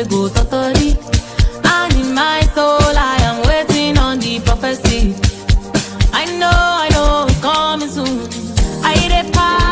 go totally. And in my soul, I am waiting on the prophecy. I know it's coming soon. I dey para.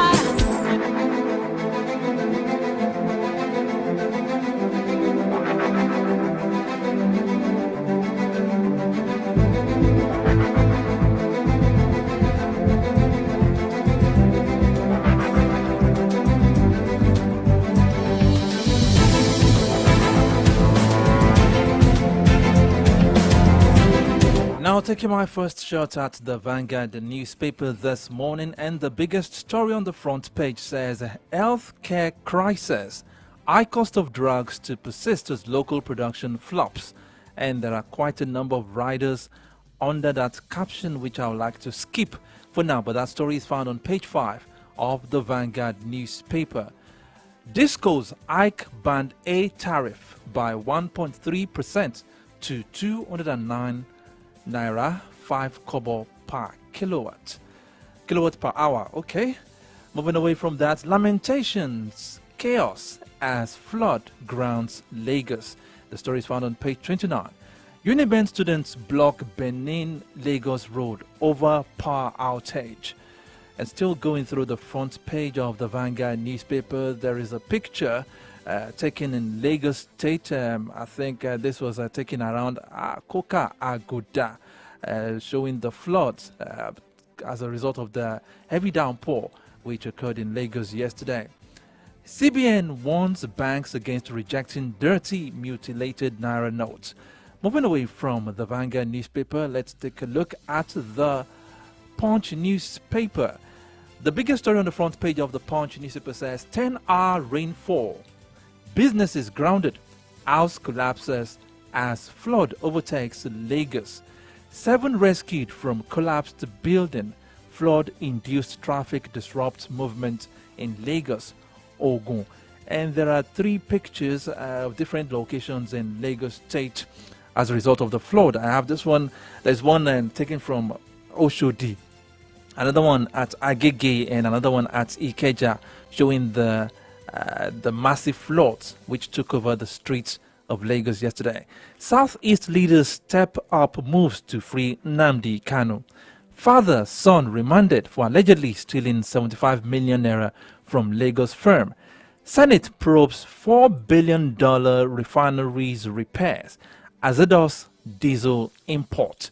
Now taking my first shot at the Vanguard newspaper this morning, and the biggest story on the front page says healthcare crisis, high cost of drugs to persist as local production flops. And there are quite a number of riders under that caption which I would like to skip for now, but that story is found on page 5 of the Vanguard newspaper. Disco's hike band A tariff by 1.3% to 209 Naira 5 kobo per kilowatt per hour. Okay, moving away from that, lamentations, chaos as flood grounds Lagos. The story is found on page 29. Uniben students block Benin Lagos road over power outage. And still going through the front page of the Vanguard newspaper, there is a picture taken in Lagos State. I think this was taken around Koka Aguda, showing the floods as a result of the heavy downpour which occurred in Lagos yesterday. CBN warns banks against rejecting dirty, mutilated Naira notes. Moving away from the Vanguard newspaper, let's take a look at the Punch newspaper. The biggest story on the front page of the Punch newspaper says 10-hour rainfall. Businesses grounded. House collapses as flood overtakes Lagos. 7 rescued from collapsed building. Flood-induced traffic disrupts movement in Lagos, Ogun. And there are 3 pictures of different locations in Lagos State as a result of the flood. I have this one. There's one taken from Oshodi, another one at Agege, and another one at Ikeja, showing the massive floods which took over the streets of Lagos yesterday. Southeast leaders step up moves to free Nnamdi Kanu. Father, son remanded for allegedly stealing 75 million naira from Lagos firm. Senate probes $4 billion refineries repairs. Azedos diesel import.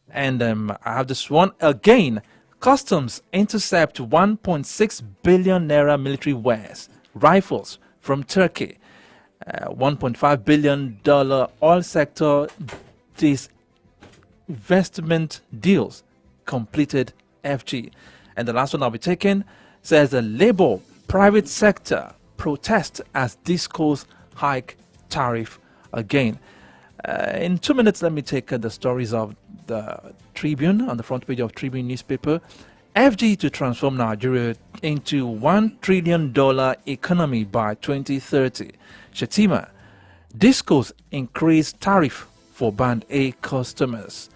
And I have this one again. Customs intercept 1.6 billion naira military wares, rifles from Turkey. $1.5 billion oil sector disinvestment deals completed FG. And the last one I'll be taking says the Labour private sector protest as Disco's hike tariff again. In 2 minutes, let me take the stories of the Tribune on the front page of Tribune newspaper. FG to transform Nigeria into $1 trillion economy by 2030. Shetima. Disco's increased tariff for Band A customers.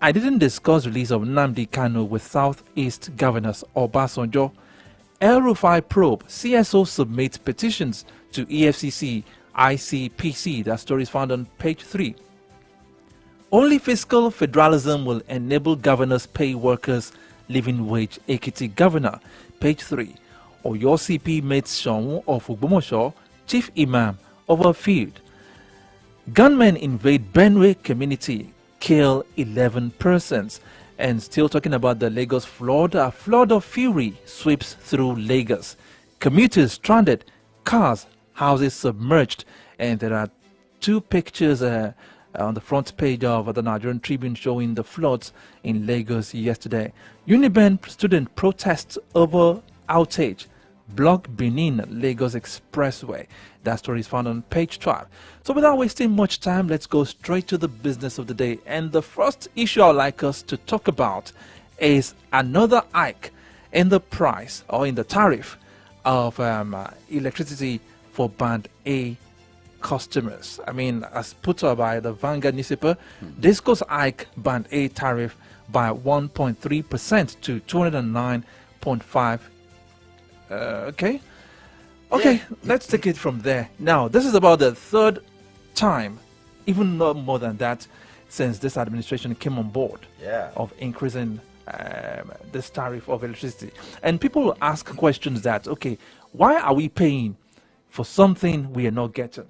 I didn't discuss release of Nnamdi Kanu with Southeast Governors Obasanjo. El Rufai probe. CSO submits petitions to EFCC ICPC. That story is found on page 3. Only fiscal federalism will enable governors pay workers living wage. Ekiti governor, page 3. Oyo CP meets Seun of Ogbomoso, chief imam over field. Gunmen invade Benue community, kill 11 persons. And still talking about the Lagos flood, a flood of fury sweeps through Lagos. Commuters stranded, cars, houses submerged. And there are 2 pictures on the front page of the Nigerian Tribune showing the floods in Lagos yesterday. Uniben student protests over outage. Block Benin Lagos Expressway. That story is found on page 12. So without wasting much time, let's go straight to the business of the day. And the first issue I'd like us to talk about is another hike in the price or in the tariff of electricity for Band A customers. I mean, as put up by the Vanguard newspaper, Disco's hike Band A tariff by 1.3% to 209.5. Okay, let's take it from there. Now, this is about the third time, even not more than that, since this administration came on board of increasing this tariff of electricity. And people will ask questions that, okay, why are we paying for something we are not getting?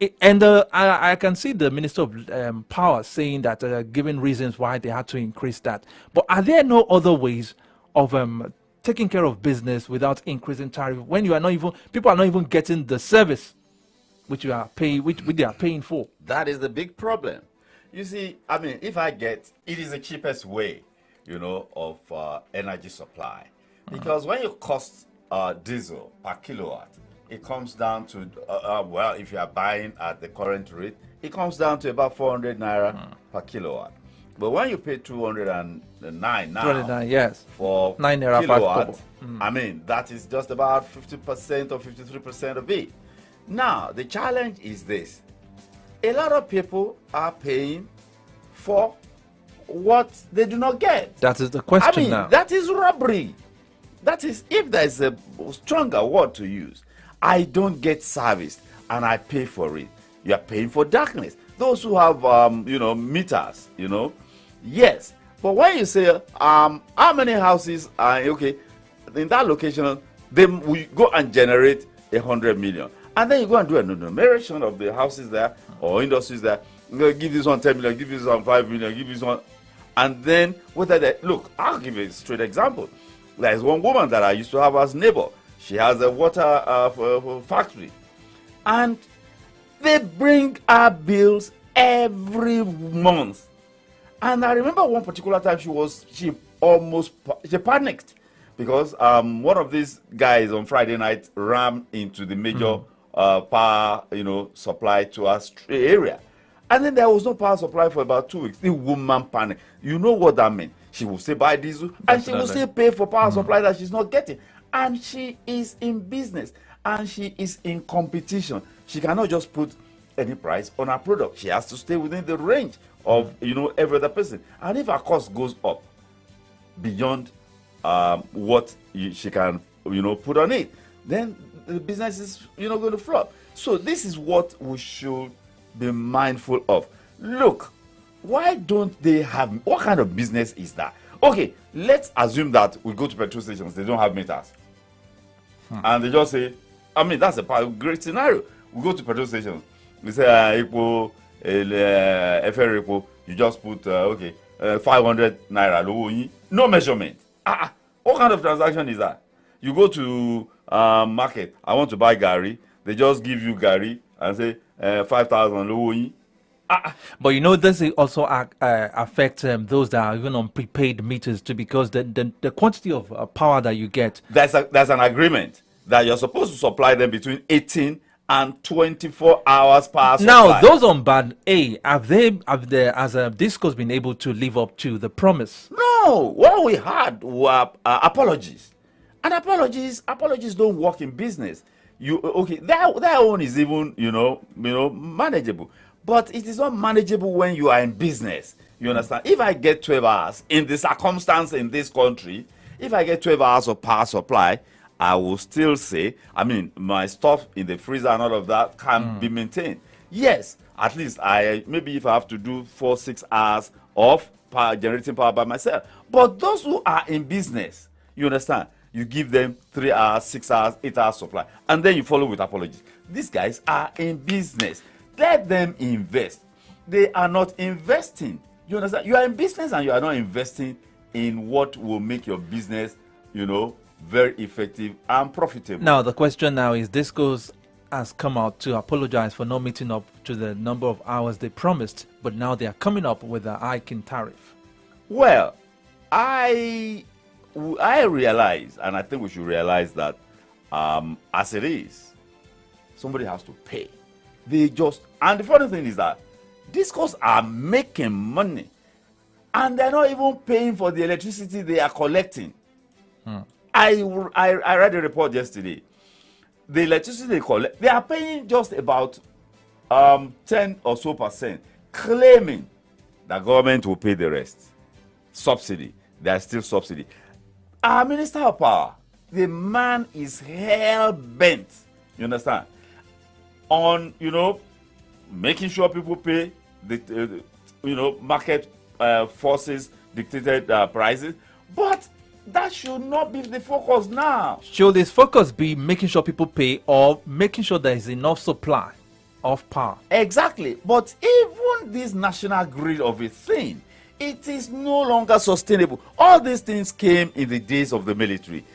I can see the Minister of Power saying that, giving reasons why they had to increase that. But are there no other ways of taking care of business without increasing tariff when you are not even, people are not even getting the service which you are paying, which they are paying for? That is the big problem. You see, I mean, if I get, it is the cheapest way, you know, of energy supply. Because when you cost diesel per kilowatt, it comes down to, well, if you are buying at the current rate, it comes down to about 400 naira per kilowatt. But when you pay 209 now 209, yes, for 9 naira kilowatt, I mean, that is just about 50% or 53% of it. Now, the challenge is this. A lot of people are paying for what they do not get. That is the question I mean, now. that is robbery. That is, if there's a stronger word to use, I don't get serviced and I pay for it. You are paying for darkness. Those who have, you know, meters, you know, yes. But when you say, how many houses are, okay, in that location, then we go and generate 100 million. And then you go and do an enumeration of the houses there or industries there. You know, give this one 10 million, give this one 5 million, give this one. And then, whether they, look, I'll give you a straight example. There's one woman that I used to have as neighbor. She has a water factory. And they bring her bills every month. And I remember one particular time she panicked because one of these guys on Friday night rammed into the major power, you know, supply to our area. And then there was no power supply for about 2 weeks. The woman panicked. You know what that meant? She will say buy diesel and she will still pay for power supply that she's not getting. And she is in business and she is in competition. She cannot just put any price on her product. She has to stay within the range of, you know, every other person. And if her cost goes up beyond what she can, you know, put on it, then the business is, you know, going to flop. So this is what we should be mindful of. Look, why don't they have, what kind of business is that? Okay, let's assume that we go to petrol stations, they don't have meters. And they just say, I mean, that's a great scenario. We go to petrol stations, we say, Epo, FR Epo, you just put, 500 naira, no measurement. What kind of transaction is that? You go to market, I want to buy Gary, they just give you Gary and say, 5,000 But you know, this also affects those that are even on prepaid meters too, because the quantity of power that you get. There's an agreement that you're supposed to supply them between 18 and 24 hours power supply. Now, those on band A, has Discos been able to live up to the promise? No, what we had were apologies, and apologies don't work in business. Their own is even manageable. But it is not manageable when you are in business. You understand? If I get 12 hours in the circumstance in this country, if I get 12 hours of power supply, I will still say, I mean, my stuff in the freezer and all of that can be maintained. Yes, at least maybe if I have to do 4-6 hours of generating power by myself. But those who are in business, you understand? You give them 3 hours, 6 hours, 8 hours supply, and then you follow with apologies. These guys are in business. Let them invest. They are not investing. You understand? You are in business and you are not investing in what will make your business, very effective and profitable. Now, the question now is, Discos has come out to apologize for not meeting up to the number of hours they promised, but now they are coming up with a hike in tariff. Well, I realize, and I think we should realize that as it is, somebody has to pay. And the funny thing is that Discos are making money and they're not even paying for the electricity they are collecting. I read a report yesterday. The electricity they collect, they are paying just about 10 or so %, claiming the government will pay the rest. Subsidy. There's still subsidy. Our Minister of Power, the man is hell bent, you understand, on, making sure people pay the market forces dictated prices, but that should not be the focus now. Should this focus be making sure people pay or making sure there is enough supply of power? Exactly. But even this national grid of a thing, it is no longer sustainable. All these things came in the days of the military.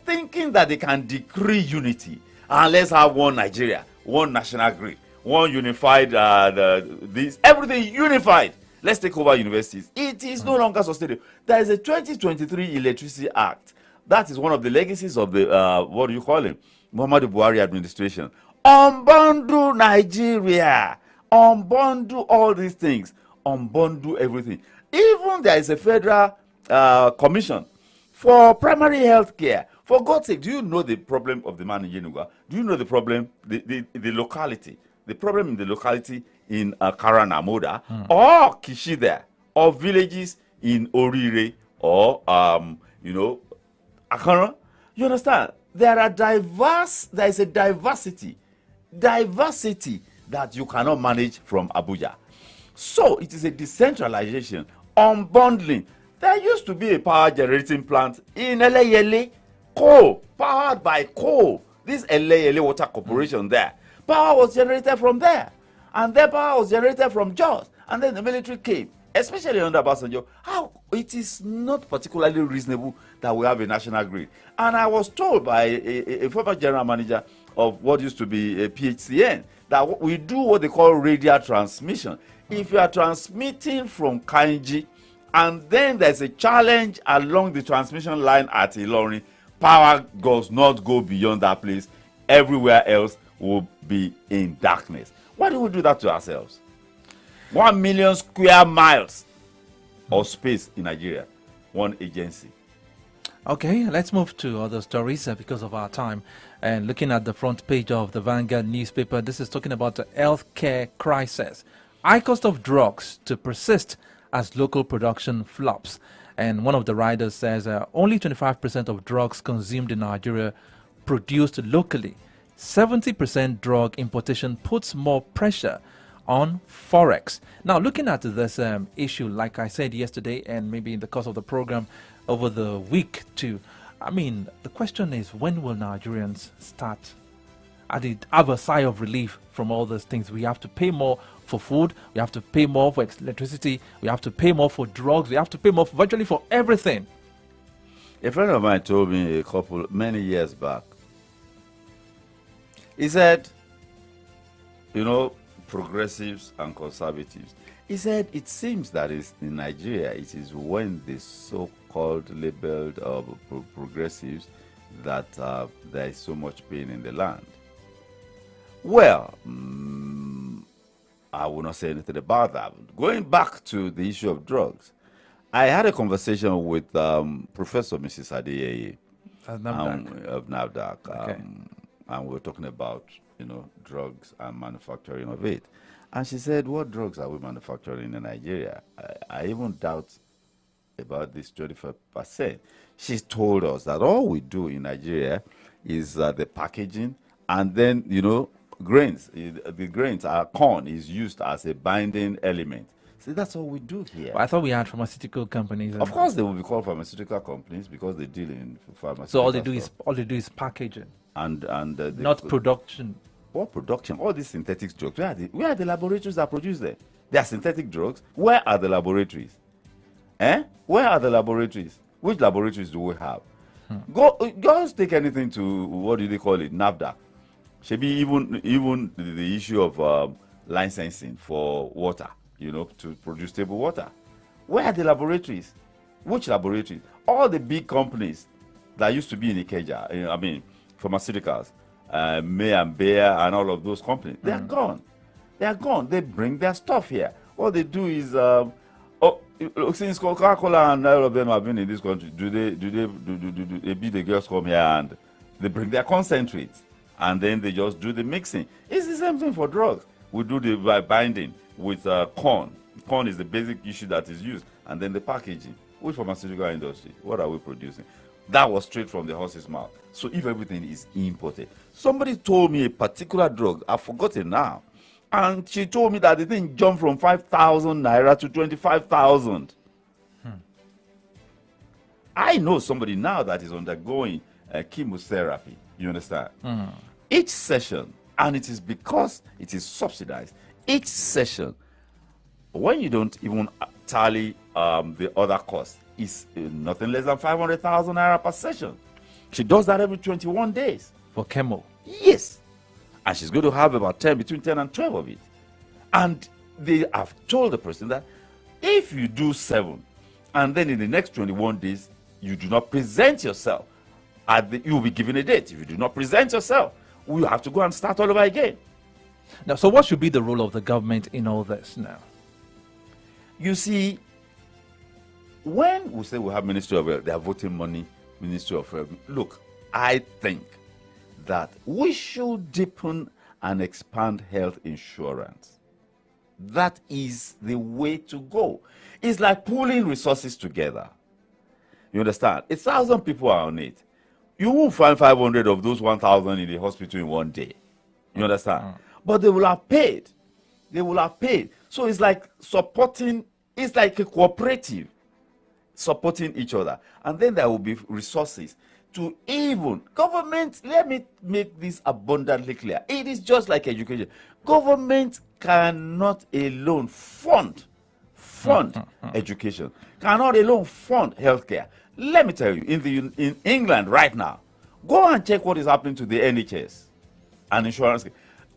Thinking that they can decree unity and let's have one Nigeria, one national grid, one unified, everything unified. Let's take over universities. It is no longer sustainable. There is a 2023 Electricity Act. That is one of the legacies of the, Muhammadu Buhari administration. Unbundle Nigeria. Unbundle all these things. Unbundle everything. Even there is a federal commission for primary health care. For God's sake, do you know the problem of the man in Yenuga? Do you know the problem, the locality? The problem in the locality in Karanamoda or Kishida or villages in Orire or, Akara? You understand? There is a diversity that you cannot manage from Abuja. So it is a decentralization, unbundling. There used to be a power generating plant in Eleyele, coal, powered by coal. This Eleyele Water Corporation there. Power was generated from there. And their power was generated from Jos. And then the military came, especially under Obasanjo. How it is not particularly reasonable that we have a national grid. And I was told by a former general manager of what used to be a PHCN that we do what they call radial transmission. If you are transmitting from Kainji and then there's a challenge along the transmission line at Ilorin, power does not go beyond that place. Everywhere else will be in darkness. Why do we do that to ourselves? 1 million square miles of space in Nigeria, one agency. Okay, let's move to other stories because of our time. And looking at the front page of the Vanguard newspaper, this is talking about the healthcare crisis. High cost of drugs to persist as local production flops. And one of the writers says only 25% of drugs consumed in Nigeria produced locally. 70% drug importation puts more pressure on Forex. Now, looking at this issue, like I said yesterday, and maybe in the course of the program over the week too, the question is, when will Nigerians start have a sigh of relief from all those things? We have to pay more for food, we have to pay more for electricity, we have to pay more for drugs, we have to pay more virtually for everything. A friend of mine told me many years back, he said, progressives and conservatives. He said it seems that in Nigeria, it is when the so-called labeled progressives that there is so much pain in the land. Well, I will not say anything about that. Going back to the issue of drugs, I had a conversation with Professor Mrs. Adeyeye of NAFDAC. Okay. And we were talking about, drugs and manufacturing of it. And she said, what drugs are we manufacturing in Nigeria? I even doubt about this 25%. She told us that all we do in Nigeria is the packaging and then, grains. The grains, corn is used as a binding element. See, that's all we do here. Well, I thought we had pharmaceutical companies. Of course, they will be called pharmaceutical companies because they deal in pharmaceutical. So all they do is packaging and not production. What production? All these synthetic drugs. Where are the laboratories that produce them? They are synthetic drugs. Where are the laboratories? Where are the laboratories? Which laboratories do we have? Go take anything to, what do they call it? NAFDAC. Should be even the issue of licensing for water, to produce stable water. Where are the laboratories? Which laboratories? All the big companies that used to be in Ikeja, pharmaceuticals, May and Bayer and all of those companies, they are gone. They are gone. They bring their stuff here. What they do is, since Coca-Cola and all of them have been in this country, do the girls come here and they bring their concentrates and then they just do the mixing? It's the same thing for drugs. We do the binding with corn. Corn is the basic issue that is used, and then the packaging. Which pharmaceutical industry? What are we producing? That was straight from the horse's mouth. So if everything is imported, somebody told me a particular drug, I've forgotten now, And she told me that the thing jumped from 5,000 naira to 25,000. I know somebody now that is undergoing chemotherapy. You understand? Each session, and it is because it is subsidized, each session, when you don't even tally the other costs, is nothing less than 500,000 naira per session. She does that every 21 days. For chemo. Yes. And she's going to have about between 10 and 12 of it. And they have told the person that if you do 7, and then in the next 21 days, you do not present yourself, you will be given a date. If you do not present yourself, we have to go and start all over again. Now, so what should be the role of the government in all this now? You see, when we say we have Ministry of Health, they are voting money, Ministry of Health. Look, I think that we should deepen and expand health insurance. That is the way to go. It's like pooling resources together. You understand? 1,000 people are on it. You won't find 500 of those 1,000 in the hospital in one day. You understand? But they will have paid. They will have paid. So it's like supporting, it's like a cooperative supporting each other. And then there will be resources to even government. Let me make this abundantly clear. It is just like education. Government cannot alone fund education, cannot alone fund healthcare. Let me tell you, in England right now, go and check what is happening to the NHS and insurance.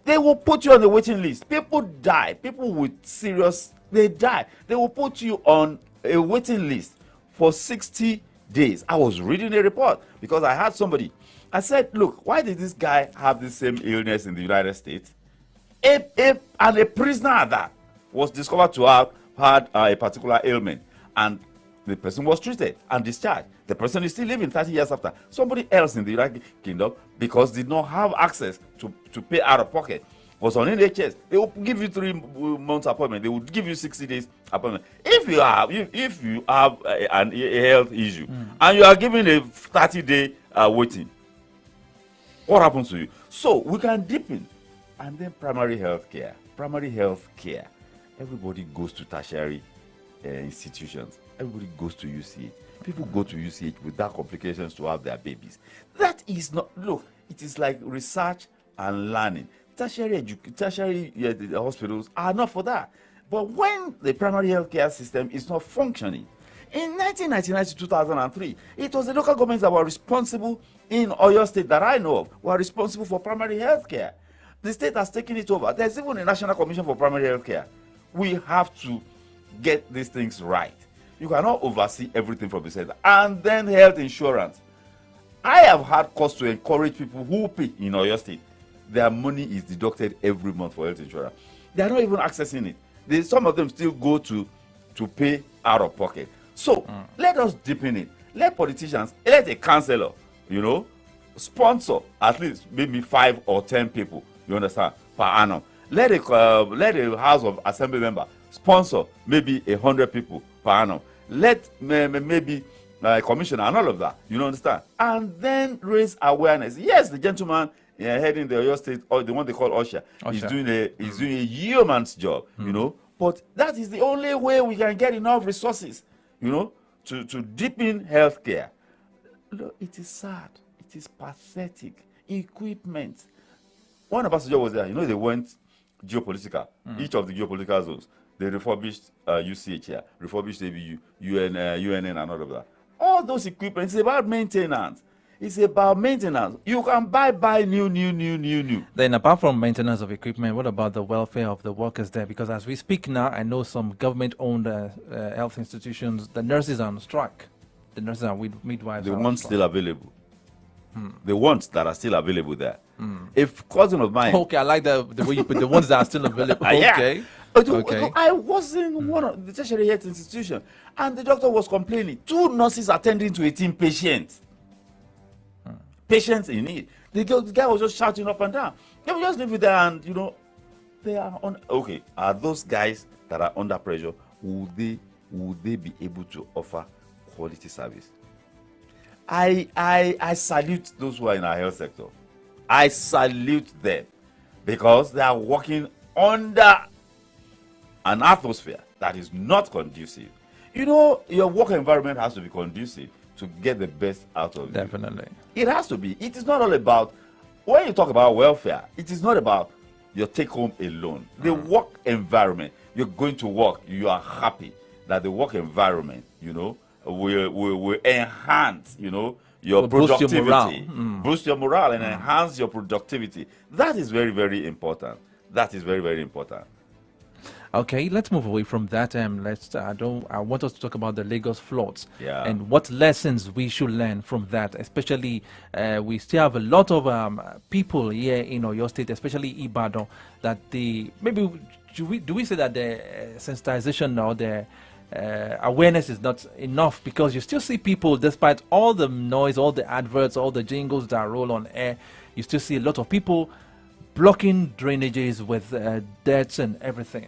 They will put you on the waiting list. People die. People with serious, they die. They will put you on a waiting list for 60 days. I was reading a report because I had somebody. I said, look, why did this guy have the same illness in the United States? And a prisoner at that was discovered to have had a particular ailment. And the person was treated and discharged. The person is still living 30 years after. Somebody else in the United Kingdom, because did not have access to pay out of pocket, was on NHS. They will give you 3 months appointment. They will give you 60 days appointment. If you have a health issue and you are given a 30-day waiting, what happens to you? So we can deepen. And then primary health care. Primary health care. Everybody goes to tertiary institutions. Everybody goes to UCH. People go to UCH without complications to have their babies. That is not, look, it is like research and learning. Tertiary the hospitals are not for that. But when the primary healthcare system is not functioning, in 1999 to 2003, it was the local governments that were responsible in Oyo State that I know of, were responsible for primary healthcare. The state has taken it over. There's even a National Commission for Primary Healthcare. We have to get these things right. You cannot oversee everything from the center. And then health insurance. I have had cause to encourage people who pay in Oyo State. Their money is deducted every month for health insurance. They are not even accessing it. Some of them still go to pay out of pocket. So let us deepen it. Let politicians, let a councillor, sponsor at least maybe 5 or 10 people. You understand? Per annum. Let a House of Assembly member sponsor maybe 100 people per annum. Let maybe a commissioner and all of that. You understand? And then raise awareness. Yes, the gentleman heading the Oyo State, or the one they call Osha, is doing a yeoman's job. But that is the only way we can get enough resources. To deepen healthcare. Look, it is sad. It is pathetic. Equipment. When Obasanjo was there, they went geopolitical. Each of the geopolitical zones, they refurbished UCH here, refurbished ABU, UNN, and all of that. All those equipment, it's about maintenance. It's about maintenance. You can buy new. Then apart from maintenance of equipment, what about the welfare of the workers there? Because as we speak now, I know some government-owned health institutions, the nurses are on strike. The nurses are midwives. The ones still available. The ones that are still available there. If cousin of mine... Okay, I like the way you put the ones that are still available. Okay. Okay. I was in one of the tertiary health institution, and the doctor was complaining. 2 nurses attending to 18 patients. Patients in need. The guy was just shouting up and down. They will just leave it there, and they are on. Okay, are those guys that are under pressure? Would they be able to offer quality service? I salute those who are in our health sector. I salute them because they are working under an atmosphere that is not conducive. You know, your work environment has to be conducive to get the best out of you. Definitely. It has to be. It is not all about, when you talk about welfare, it is not about your take home alone. The work environment, you're going to work, you are happy that the work environment, you know, will enhance, you know, your Will boost your productivity, morale. boost your morale and enhance your productivity. That is very, very important. That is very, very important. Okay, let's move away from that. I want us to talk about the Lagos floods, Yeah. and what lessons we should learn from that. Especially, we still have a lot of people here in Oyo State, especially Ibadan, that maybe do we say that the sensitization or the awareness is not enough, because you still see people, despite all the noise, all the adverts, all the jingles that roll on air, you still see a lot of people blocking drainages with dirt and everything.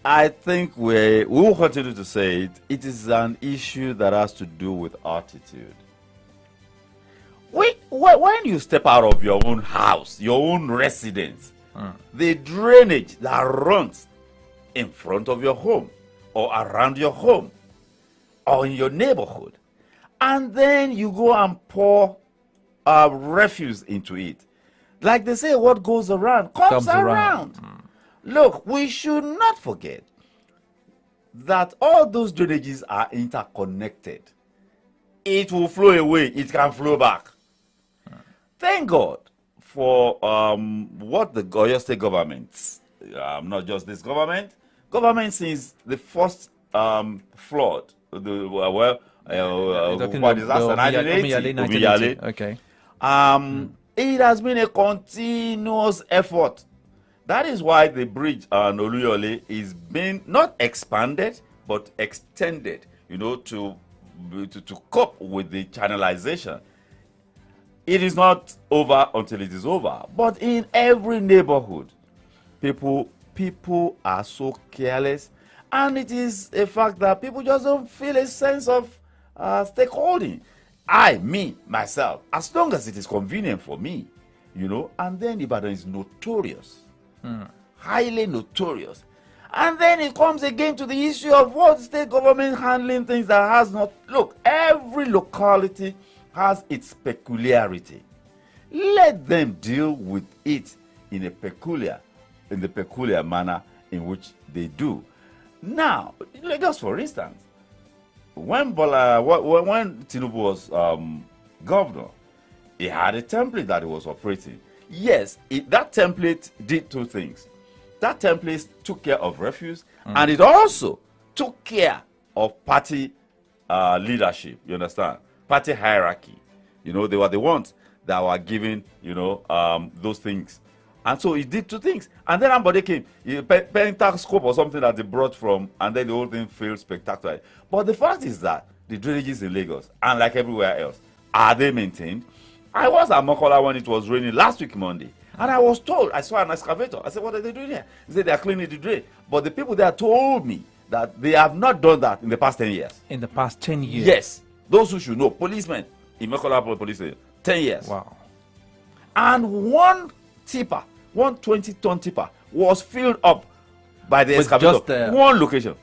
I think we will continue to say it. It is an issue that has to do with attitude. When you step out of your own house, your own residence, the drainage that runs in front of your home or around your home or in your neighborhood, and then you go and pour refuse into it. Like they say, what goes around comes around. Look, we should not forget that all those drainages are interconnected. It will flow away, it can flow back. Thank God for what the Oyo State government, not just this government since the first flood, Talking what is that, the 1980? 1980. Okay. It has been a continuous effort. That is why the bridge on Oluyole is being not expanded but extended, you know, to cope with the channelization. It is not over until it is over. But in every neighborhood, people are so careless, and it is a fact that people just don't feel a sense of stakeholding. Myself, as long as it is convenient for me, you know, and then Ibadan is notorious. Highly notorious. And then it comes again to the issue of what state government handling things that has not. Look, every locality has its peculiarity. Let them deal with it in the peculiar manner in which they do. Now, just for instance, when Tinubu was governor, he had a template that he was operating. Yes, that template did two things. That template took care of refuse, and it also took care of party leadership. You understand? Party hierarchy. You know, they were the ones that were giving, you know, those things. And so he did two things. And then somebody came, Pentascope or something that they brought from, and then the whole thing failed spectacularly. But the fact is that the drainages in Lagos, and like everywhere else, are they maintained? I was at Mokola when it was raining last week Monday, and I was told, I saw an excavator. I said, what are they doing here? They said they are cleaning the drain. But the people there told me that they have not done that in the past 10 years. In the past 10 years? Yes. Those who should know, policemen in Mokola police station, 10 years. Wow. And one tipper, 120-ton tipper, was filled up by the With excavator. just, one location.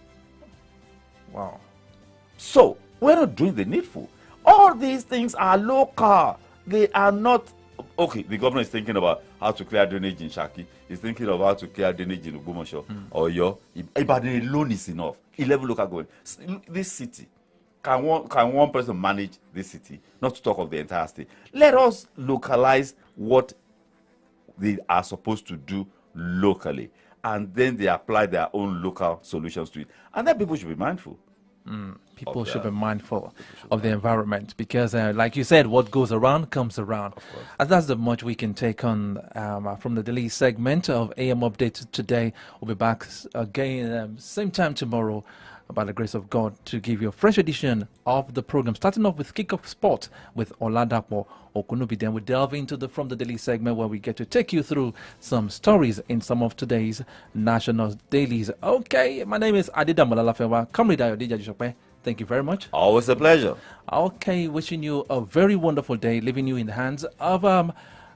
Wow. So, we're not doing the needful. All these things are local. They are not. Okay, the governor is thinking about how to clear drainage in Shaki. He's thinking of how to clear drainage in Ogbomoso or Oyo. Ibadan alone is enough. 11 local governments. This city, can one person manage this city? Not to talk of the entire state. Let us localize what they are supposed to do locally, and then they apply their own local solutions to it. And then people should be mindful. People should be mindful of the environment, because, like you said, what goes around comes around. And that's the much we can take on from the daily segment of AM Update today. We'll be back again same time tomorrow, by the grace of God, to give you a fresh edition of the program, starting off with Kick-Off Sport with Oladapo Okunubi. Then we delve into the From the Daily segment, where we get to take you through some stories in some of today's national dailies. Okay, my name is Adida Molalafewa. Comrade Ayodija Jishope, thank you very much. Always a pleasure. Okay, wishing you a very wonderful day, leaving you in the hands of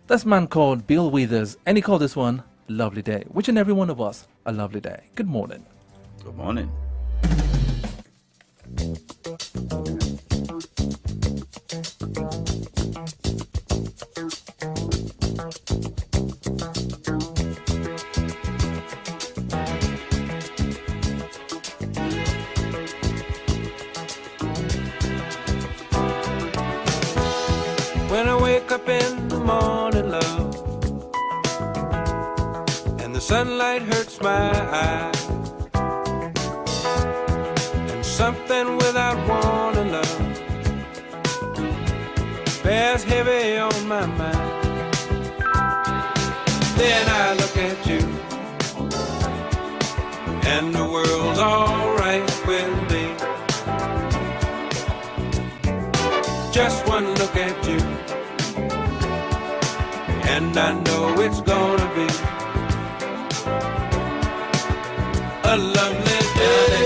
this man called Bill Withers. And he called this one lovely day. Wishing every one of us a lovely day. Good morning. Good morning. When I wake up in the morning, love, and the sunlight hurts my eyes, and something without warning, love, bears heavy on my mind. Then I look at you, and the world's alright with me. Just one look at you, and I know it's gonna be a lovely day.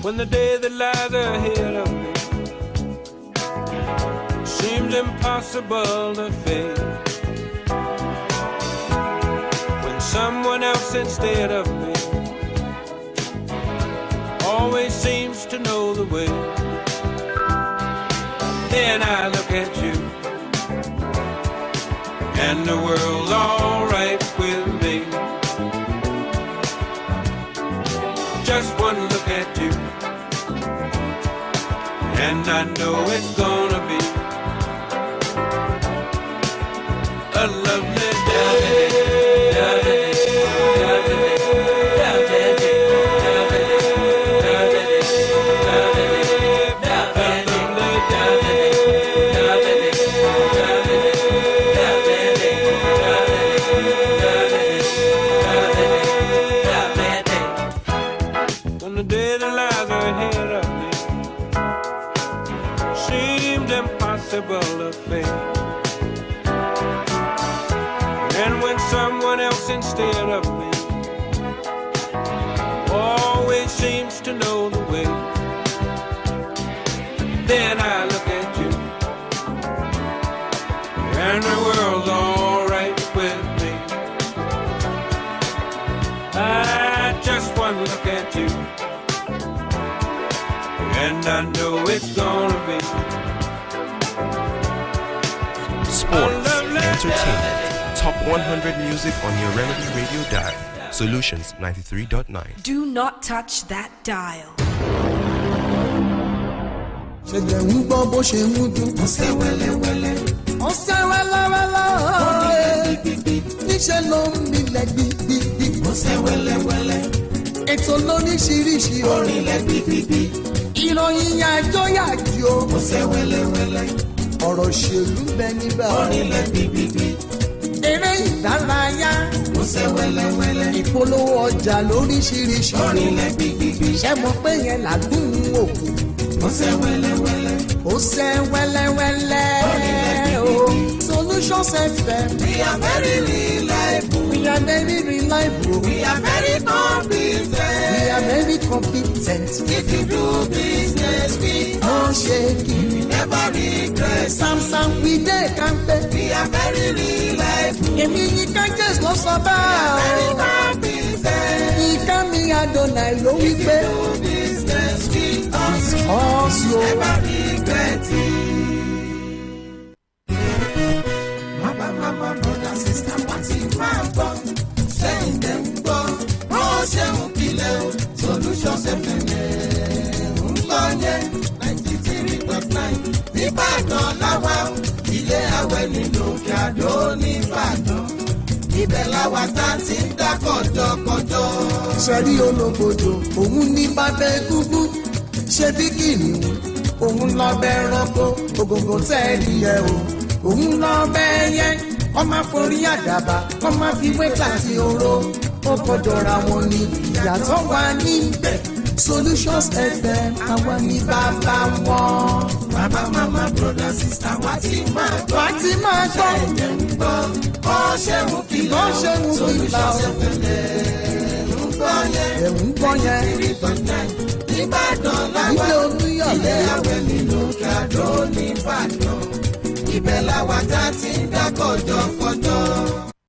When the day that lies ahead of me seems impossible to face, when someone else instead of me always seems to know the way, then I look at you, and the world's alright with me. Just one look at you, and I know it's gonna be a lovely day. When the day that lies ahead of me seemed impossible to face, and when someone else instead of me always seems to know the way, then I look at you, and the world's alright with me. I just one look at you, and I know it's gonna be sports, entertainment, top 100 music on your Remedy Radio dial. Solutions 93.9. Do not touch that dial. ṣẹ̀jẹ̀ ń gbọ́ bó ṣe ń dún. ọ̀sẹ̀ wẹ́lẹ́wẹ́lẹ́. ọ̀sẹ̀ wẹ́lẹ́wẹ́lẹ́. níṣẹ́ ló ń milẹ̀ gbígbígbí. ọ̀sẹ̀ wẹ́lẹ́wẹ́lẹ́. ètò lóríṣiríṣi. orílẹ̀ gbígbígbí. ìròyìn yàjóyàjó. ọ̀sẹ̀ wẹ́lẹ́wẹ́lẹ́. ọ̀rọ̀ òṣèlú ń bẹ níbẹ̀. orílẹ̀ gbígbígbí. eré ìdárayá. ọ̀sẹ̀ wẹ́lẹ́wẹ́lẹ́. ìpolówó ọjà lóríṣiríṣi. orílẹ̀ gbígbígbí. ṣé mo pé yẹn làgùn wò. ọ̀sẹ̀ wẹ́lẹ́wẹ́lẹ́. ọ̀sẹ̀ wẹ́lẹ́wẹ́lẹ́. Solutions FM. We are very reliable. We are very reliable. We are very competent. We are very competent. If you do business with us, shaking, we never regret. Samsung we dey kampe. We are very reliable. Èmi yìí kan jẹ́ lọ sọ bá. We are very competent. Ìka mi Adonai ló wí pé. If you do business with us, we never regret it. Mama, brother, sister, party, man, gbọ́. Ṣẹ́yìn tẹ̀ ń gbọ́. Ó ṣeun kílẹ̀ o. Solutions FM ń lọ yẹn. 93.9. Ìbàdàn láwa o. Ilé àwẹ̀ nílò Òkè Àdó nìbàdàn. Ibẹ̀ láwa tá ti ń dá kọ̀jọ̀kọ̀jọ̀. Ṣẹ̀rí ológbòdò, òun ní bàbá egúngún. Ṣé bí kìnìún? Òun lọ bẹ ẹranko. Ògògò tẹ́ẹ̀lì ẹ̀ o. Òun lọ bẹ ẹyẹ. Ọmọ forí àdàbà, ọmọ fi wé kíláàsì oró. Ó kọjọra wọn ni ìyàtọ̀ wà níbẹ̀. Solutions FM àwa ní bàbá wọn. Bàbá màmá brother sister wá ti máa gbọ́. Wá ti máa gbọ́. Ẹ̀jẹ̀ ń gbọ́. Ó ṣe mú kìlọ̀. Ó ṣe mú kìlọ̀. Solutions FM ń gbọ́ yẹn. Ẹ̀ ń gbọ́ yẹn. Ìbàdàn láwa. Ilé Olúyọ̀lé. Ilé àwẹ̀ nínú Kàdó ní Ìbàdàn. Ibẹ̀ làwa tá ti ń dá kọjọ́ kọjọ́.